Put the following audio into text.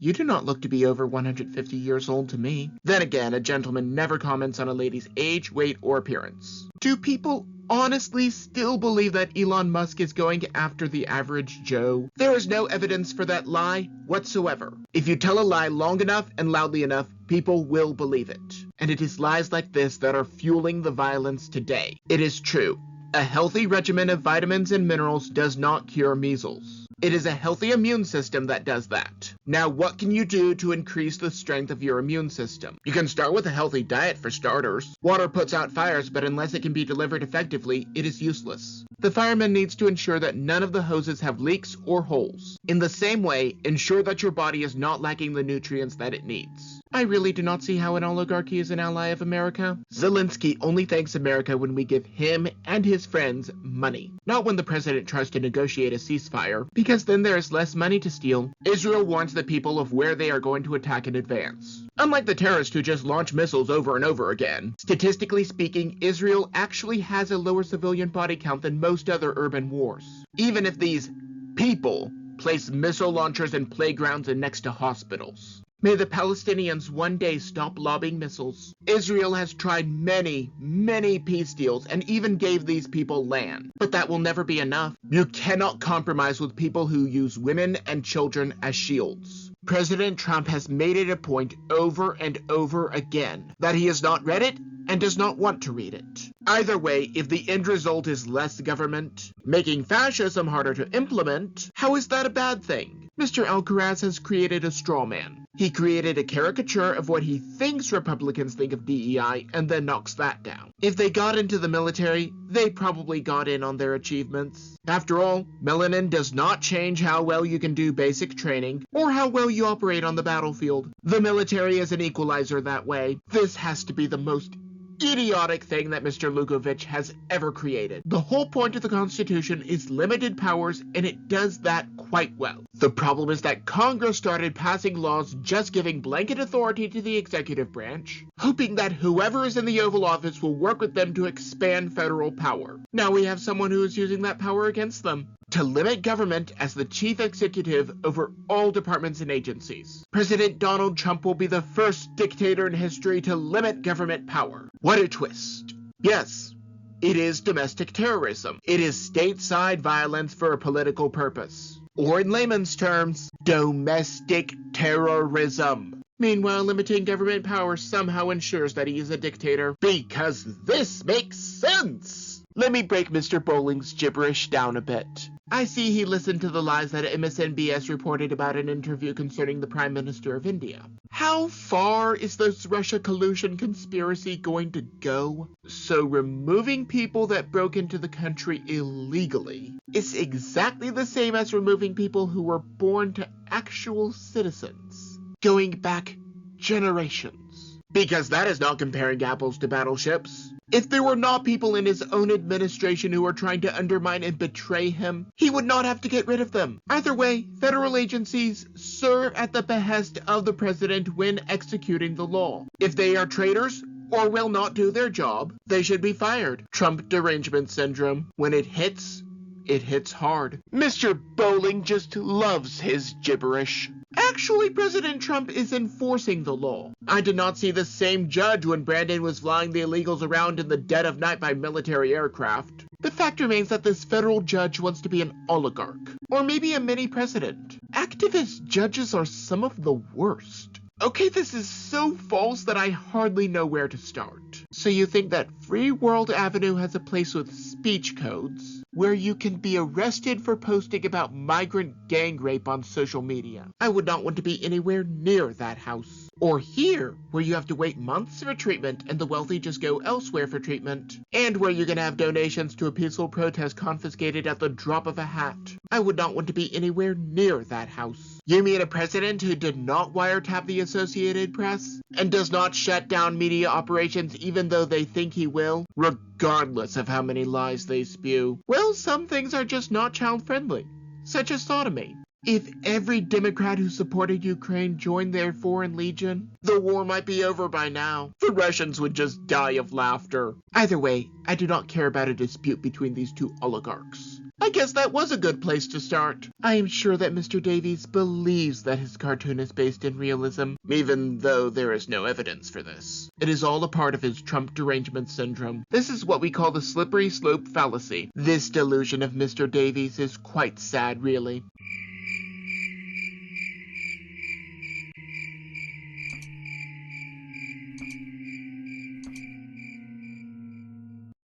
You do not look to be over 150 years old to me. Then again, a gentleman never comments on a lady's age, weight, or appearance. Do people honestly still believe that Elon Musk is going after the average Joe? There is no evidence for that lie whatsoever. If you tell a lie long enough and loudly enough, people will believe it. And it is lies like this that are fueling the violence today. It is true. A healthy regimen of vitamins and minerals does not cure measles. It is a healthy immune system that does that. Now, what can you do to increase the strength of your immune system? You can start with a healthy diet for starters. Water puts out fires, but unless it can be delivered effectively, it is useless. The fireman needs to ensure that none of the hoses have leaks or holes. In the same way, ensure that your body is not lacking the nutrients that it needs. I really do not see how an oligarchy is an ally of America. Zelensky only thanks America when we give him and his friends money, not when the president tries to negotiate a ceasefire, because then there is less money to steal. Israel warns the people of where they are going to attack in advance. Unlike the terrorists who just launch missiles over and over again, statistically speaking, Israel actually has a lower civilian body count than most other urban wars. Even if these people place missile launchers in playgrounds and next to hospitals. May the Palestinians one day stop lobbing missiles. Israel has tried many peace deals and even gave these people land. But that will never be enough. You cannot compromise with people who use women and children as shields. President Trump has made it a point over and over again that he has not read it and does not want to read it. Either way, if the end result is less government, making fascism harder to implement, how is that a bad thing? Mr. Alcaraz has created a straw man. He created a caricature of what he thinks Republicans think of DEI and then knocks that down. If they got into the military, they probably got in on their achievements. After all, melanin does not change how well you can do basic training or how well you operate on the battlefield. The military is an equalizer that way. This has to be the most idiotic thing that Mr. Lukovich has ever created. The whole point of the Constitution is limited powers, and it does that quite well. The problem is that Congress started passing laws just giving blanket authority to the executive branch, hoping that whoever is in the Oval Office will work with them to expand federal power. Now we have someone who is using that power against them, to limit government as the chief executive over all departments and agencies. President Donald Trump will be the first dictator in history to limit government power. What a twist. Yes, it is domestic terrorism. It is stateside violence for a political purpose. Or in layman's terms, domestic terrorism. Meanwhile, limiting government power somehow ensures that he is a dictator, because this makes sense. Let me break Mr. Bowling's gibberish down a bit. I see he listened to the lies that MSNBS reported about an interview concerning the Prime Minister of India. How far is this Russia collusion conspiracy going to go? So removing people that broke into the country illegally is exactly the same as removing people who were born to actual citizens, going back generations. Because that is not comparing apples to battleships. If there were not people in his own administration who were trying to undermine and betray him, he would not have to get rid of them. Either way, federal agencies serve at the behest of the president when executing the law. If they are traitors or will not do their job, they should be fired. Trump derangement syndrome. When it hits hard. Mr. Bowling just loves his gibberish. Actually, President Trump is enforcing the law. I did not see the same judge when Brandon was flying the illegals around in the dead of night by military aircraft. The fact remains that this federal judge wants to be an oligarch, or maybe a mini president. Activist judges are some of the worst. Okay, this is so false that I hardly know where to start. So you think that Free World Avenue has a place with speech codes, where you can be arrested for posting about migrant gang rape on social media. I would not want to be anywhere near that house. Or here, where you have to wait months for treatment and the wealthy just go elsewhere for treatment. And where you can have donations to a peaceful protest confiscated at the drop of a hat. I would not want to be anywhere near that house. You mean a president who did not wiretap the Associated Press? And does not shut down media operations even though they think he will? Regardless of how many lies they spew. Well, some things are just not child-friendly, such as sodomy. If every Democrat who supported Ukraine joined their foreign legion, the war might be over by now. The Russians would just die of laughter. Either way, I do not care about a dispute between these two oligarchs. I guess that was a good place to start. I am sure that Mr. Davies believes that his cartoon is based in realism, even though there is no evidence for this. It is all a part of his Trump derangement syndrome. This is what we call the slippery slope fallacy. This delusion of Mr. Davies is quite sad, really.